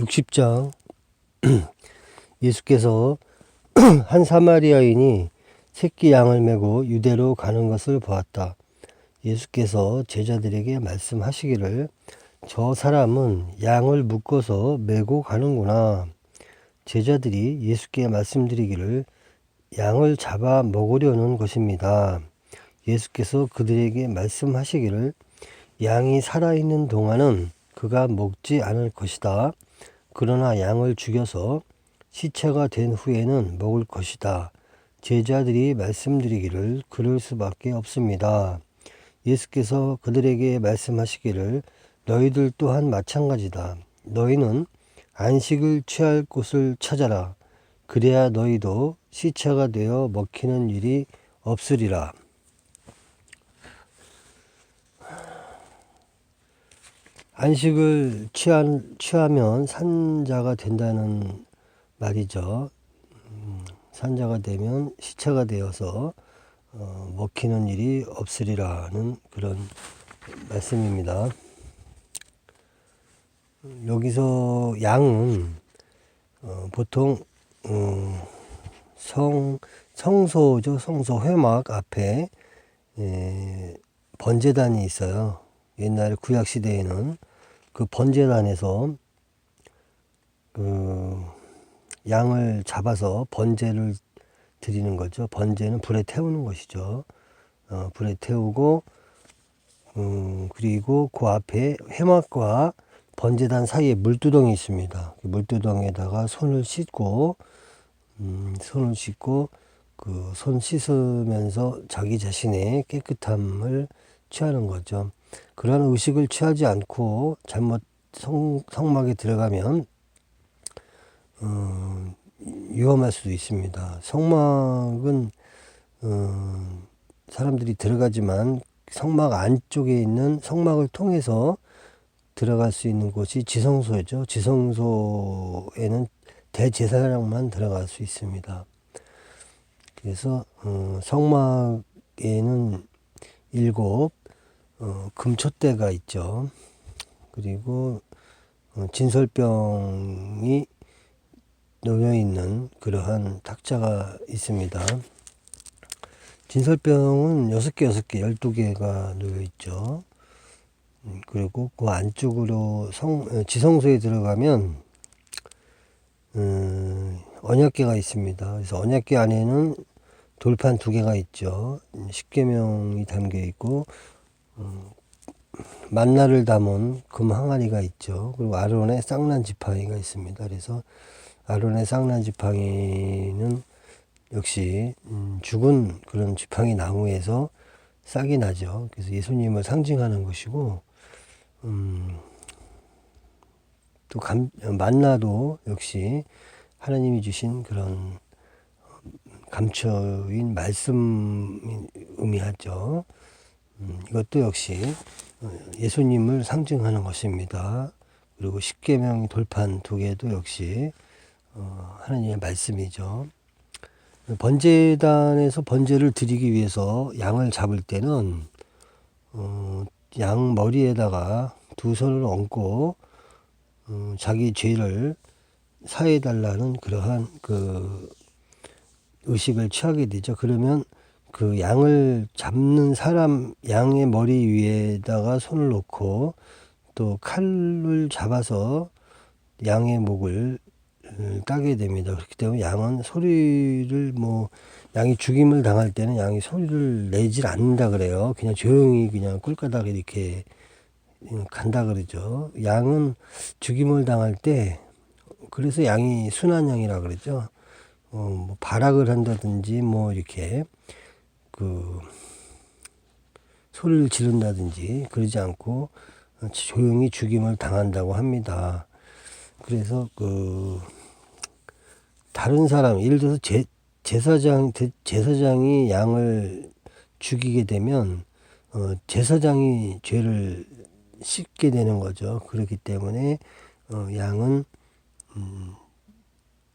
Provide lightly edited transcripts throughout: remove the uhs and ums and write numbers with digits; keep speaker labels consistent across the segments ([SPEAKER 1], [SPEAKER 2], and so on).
[SPEAKER 1] 60장 예수께서 한 사마리아인이 새끼 양을 메고 유대로 가는 것을 보았다. 예수께서 제자들에게 말씀하시기를 저 사람은 양을 묶어서 메고 가는구나. 제자들이 예수께 말씀드리기를 양을 잡아 먹으려는 것입니다. 예수께서 그들에게 말씀하시기를 양이 살아있는 동안은 그가 먹지 않을 것이다. 그러나 양을 죽여서 시체가 된 후에는 먹을 것이다. 제자들이 말씀드리기를 그럴 수밖에 없습니다. 예수께서 그들에게 말씀하시기를 너희들 또한 마찬가지다. 너희는 안식을 취할 곳을 찾아라. 그래야 너희도 시체가 되어 먹히는 일이 없으리라. 안식을 취하면 산자가 된다는 말이죠. 산자가 되면 시체가 되어서 먹히는 일이 없으리라는 그런 말씀입니다. 여기서 양은 보통 성소죠. 성소 회막 앞에 번제단이 있어요. 옛날에 구약 시대에는 그 번제단에서 그 양을 잡아서 번제를 드리는 거죠. 번제는 불에 태우는 것이죠. 불에 태우고 그리고 그 앞에 회막과 번제단 사이에 물두덩이 있습니다. 그 물두덩이에다가 손을 씻고 그 손 씻으면서 자기 자신의 깨끗함을 취하는 거죠. 그러한 의식을 취하지 않고 잘못 성막에 들어가면 위험할 수도 있습니다. 성막은 사람들이 들어가지만 성막 안쪽에 있는 성막을 통해서 들어갈 수 있는 곳이 지성소죠. 지성소에는 대제사장만 들어갈 수 있습니다. 그래서 성막에는 7 금촛대가 있죠. 그리고 진설병이 놓여있는 그러한 탁자가 있습니다. 진설병은 6개, 12개가 놓여있죠. 그리고 그 안쪽으로 지성소에 들어가면 언약궤가 있습니다. 그래서 언약궤 안에는 돌판 2개가 있죠. 십계명이 담겨 있고 만나를 담은 금 항아리가 있죠. 그리고 아론의 쌍난 지팡이가 있습니다. 그래서 아론의 쌍난 지팡이는 역시 죽은 그런 지팡이 나무에서 싹이 나죠. 그래서 예수님을 상징하는 것이고 또 만나도 역시 하나님이 주신 그런 감춰인 말씀 의미하죠. 이것도 역시 예수님을 상징하는 것입니다. 그리고 십계명의 돌판 2개도 역시 하나님의 말씀이죠. 번제단에서 번제를 드리기 위해서 양을 잡을 때는 양 머리에다가 2 손을 얹고 자기 죄를 사해달라는 그러한 그 의식을 취하게 되죠. 그러면 그 양을 잡는 사람 양의 머리 위에다가 손을 놓고 또 칼을 잡아서 양의 목을 따게 됩니다. 그렇기 때문에 양은 소리를 양이 죽임을 당할 때는 양이 소리를 내질 않는다 그래요. 그냥 조용히 그냥 꿀가닥 이렇게 간다 그러죠. 양은 죽임을 당할 때 그래서 양이 순한 양이라 그러죠. 발악을 한다든지 이렇게 소리를 지른다든지 그러지 않고 조용히 죽임을 당한다고 합니다. 그래서 다른 사람, 예를 들어서 제사장이 양을 죽이게 되면 제사장이 죄를 씻게 되는 거죠. 그렇기 때문에 양은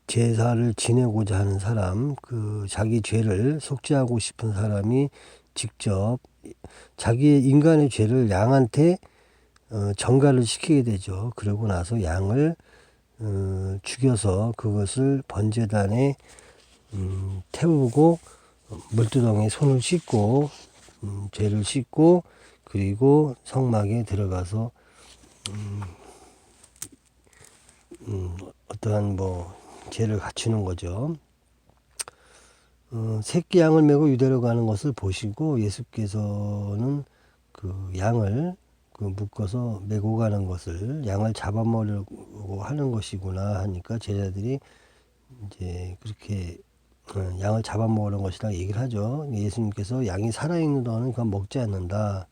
[SPEAKER 1] 제사를 지내고자 하는 사람, 자기 죄를 속죄하고 싶은 사람이 직접 자기의 인간의 죄를 양한테 전가를 시키게 되죠. 그러고 나서 양을 죽여서 그것을 번제단에 태우고 물두덩이에 손을 씻고 죄를 씻고 그리고 성막에 들어가서 어떠한 죄를 갖추는 거죠. 새끼 양을 메고 유대로 가는 것을 보시고 예수께서는 그 양을 묶어서 메고 가는 것을 양을 잡아먹으려고 하는 것이구나 하니까 제자들이 이제 그렇게 양을 잡아먹으려는 것이라 얘기를 하죠. 예수님께서 양이 살아있는 동안은 그건 먹지 않는다.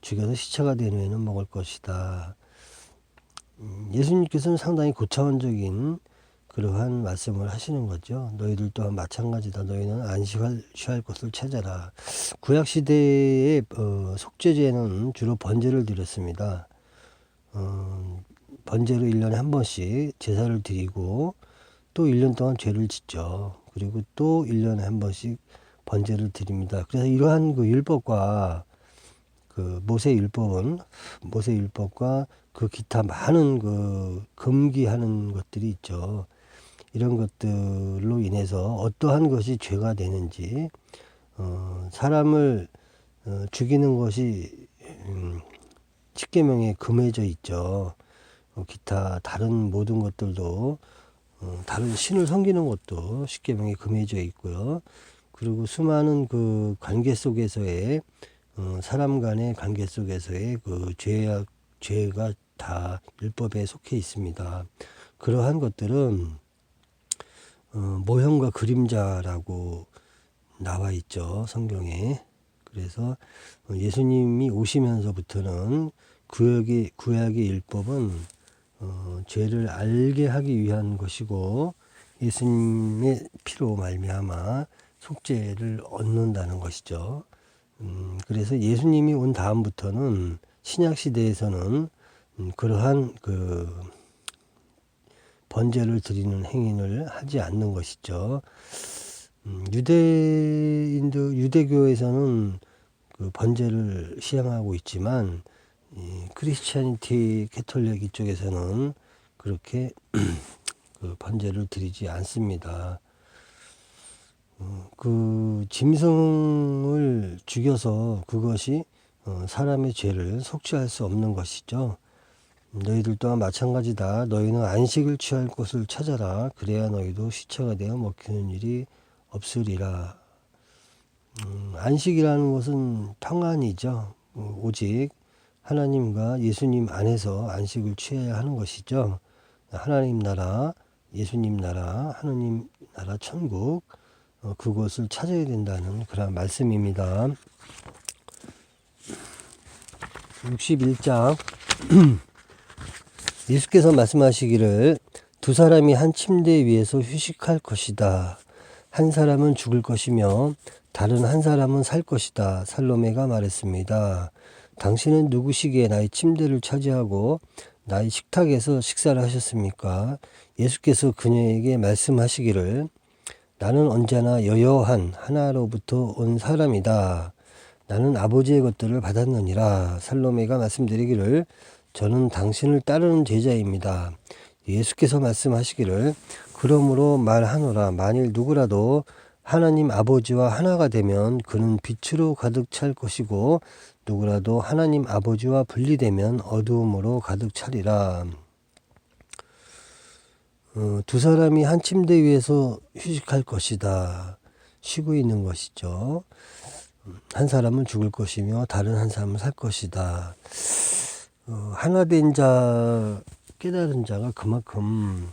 [SPEAKER 1] 죽여서 시체가 된 후에는 먹을 것이다. 예수님께서는 상당히 고차원적인 그러한 말씀을 하시는 거죠. 너희들 또한 마찬가지다. 너희는 안식을 취할 곳을 찾아라. 구약시대의 속죄제는 주로 번제를 드렸습니다. 번제로 1년에 한 번씩 제사를 드리고 또 1년 동안 죄를 짓죠. 그리고 또 1년에 한 번씩 번제를 드립니다. 그래서 이러한 그 율법과 그 모세 율법과 그 기타 많은 그 금기하는 것들이 있죠. 이런 것들로 인해서 어떠한 것이 죄가 되는지 사람을 죽이는 것이 십계명에 금해져 있죠. 기타 다른 모든 것들도 다른 신을 섬기는 것도 십계명에 금해져 있고요. 그리고 수많은 그 관계 속에서의 사람 간의 관계 속에서의 그 죄가 다 율법에 속해 있습니다. 그러한 것들은 모형과 그림자라고 나와 있죠, 성경에. 그래서 예수님이 오시면서부터는 구약의 율법은 죄를 알게 하기 위한 것이고 예수님의 피로 말미암아 속죄를 얻는다는 것이죠. 그래서 예수님이 온 다음부터는 신약 시대에서는 그러한 그 번제를 드리는 행위를 하지 않는 것이죠. 유대교에서는 그 번제를 시행하고 있지만 크리스찬니티 캐톨릭 이쪽에서는 그렇게 그 번제를 드리지 않습니다. 그 짐승을 죽여서 그것이 사람의 죄를 속죄할 수 없는 것이죠. 너희들 또한 마찬가지다. 너희는 안식을 취할 곳을 찾아라. 그래야 너희도 시체가 되어 먹히는 일이 없으리라. 안식이라는 것은 평안이죠. 오직 하나님과 예수님 안에서 안식을 취해야 하는 것이죠. 하나님 나라, 예수님 나라, 하나님 나라 천국 그것을 찾아야 된다는 그런 말씀입니다. 61장 예수께서 말씀하시기를 두 사람이 한 침대 위에서 휴식할 것이다. 한 사람은 죽을 것이며 다른 한 사람은 살 것이다. 살로메가 말했습니다. 당신은 누구시기에 나의 침대를 차지하고 나의 식탁에서 식사를 하셨습니까? 예수께서 그녀에게 말씀하시기를 나는 언제나 여여한 하나로부터 온 사람이다. 나는 아버지의 것들을 받았느니라. 살로메가 말씀드리기를 저는 당신을 따르는 제자입니다. 예수께서 말씀하시기를 그러므로 말하노라. 만일 누구라도 하나님 아버지와 하나가 되면 그는 빛으로 가득 찰 것이고 누구라도 하나님 아버지와 분리되면 어두움으로 가득 차리라. 두 사람이 한 침대 위에서 휴식할 것이다. 쉬고 있는 것이죠. 한 사람은 죽을 것이며 다른 한 사람은 살 것이다. 하나 된 자, 깨달은 자가 그만큼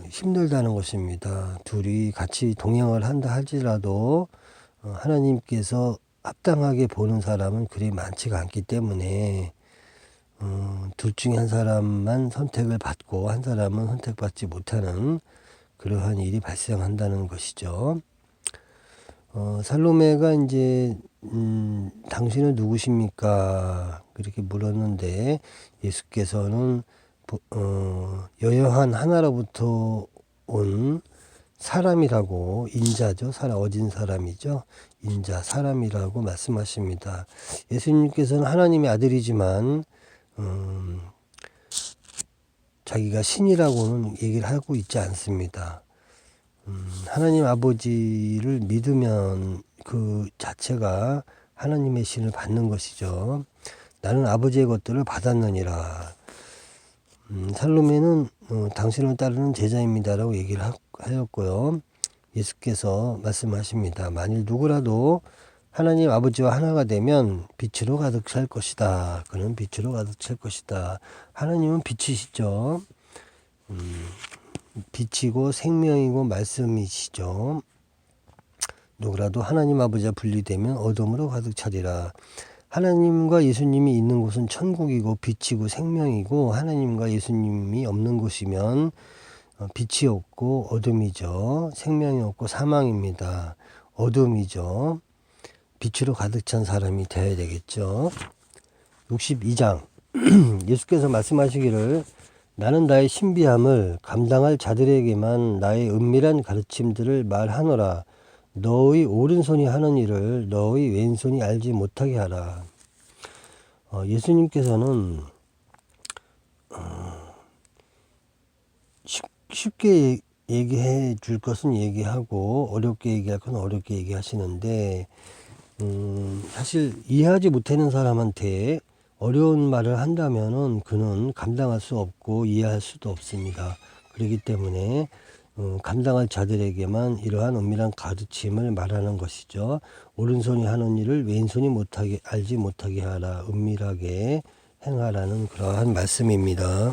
[SPEAKER 1] 힘들다는 것입니다. 둘이 같이 동행을 한다 할지라도 하나님께서 합당하게 보는 사람은 그리 많지가 않기 때문에 둘 중에 한 사람만 선택을 받고 한 사람은 선택받지 못하는 그러한 일이 발생한다는 것이죠. 살로메가 이제 당신은 누구십니까? 그렇게 물었는데 예수께서는 여여한 하나로부터 온 사람이라고 인자죠. 어진 사람이죠. 인자 사람이라고 말씀하십니다. 예수님께서는 하나님의 아들이지만 자기가 신이라고는 얘기를 하고 있지 않습니다. 하나님 아버지를 믿으면 그 자체가 하나님의 신을 받는 것이죠. 나는 아버지의 것들을 받았느니라. 살로메는 당신을 따르는 제자입니다라고 얘기를 하였고요. 예수께서 말씀하십니다. 만일 누구라도 하나님 아버지와 하나가 되면 빛으로 가득 찰 것이다. 그는 빛으로 가득 찰 것이다. 하나님은 빛이시죠. 빛이고 생명이고 말씀이시죠. 누구라도 하나님 아버지와 분리되면 어둠으로 가득 차리라. 하나님과 예수님이 있는 곳은 천국이고 빛이고 생명이고, 하나님과 예수님이 없는 곳이면 빛이 없고 어둠이죠. 생명이 없고 사망입니다. 어둠이죠. 빛으로 가득 찬 사람이 되어야 되겠죠. 62장 예수께서 말씀하시기를 나는 나의 신비함을 감당할 자들에게만 나의 은밀한 가르침들을 말하노라. 너의 오른손이 하는 일을 너의 왼손이 알지 못하게 하라. 예수님께서는 쉽게 얘기해 줄 것은 얘기하고 어렵게 얘기할 건 어렵게 얘기하시는데, 사실 이해하지 못하는 사람한테 어려운 말을 한다면은 그는 감당할 수 없고 이해할 수도 없습니다. 그렇기 때문에 감당할 자들에게만 이러한 은밀한 가르침을 말하는 것이죠. 오른손이 하는 일을 왼손이 못하게 알지 못하게 하라. 은밀하게 행하라는 그러한 말씀입니다.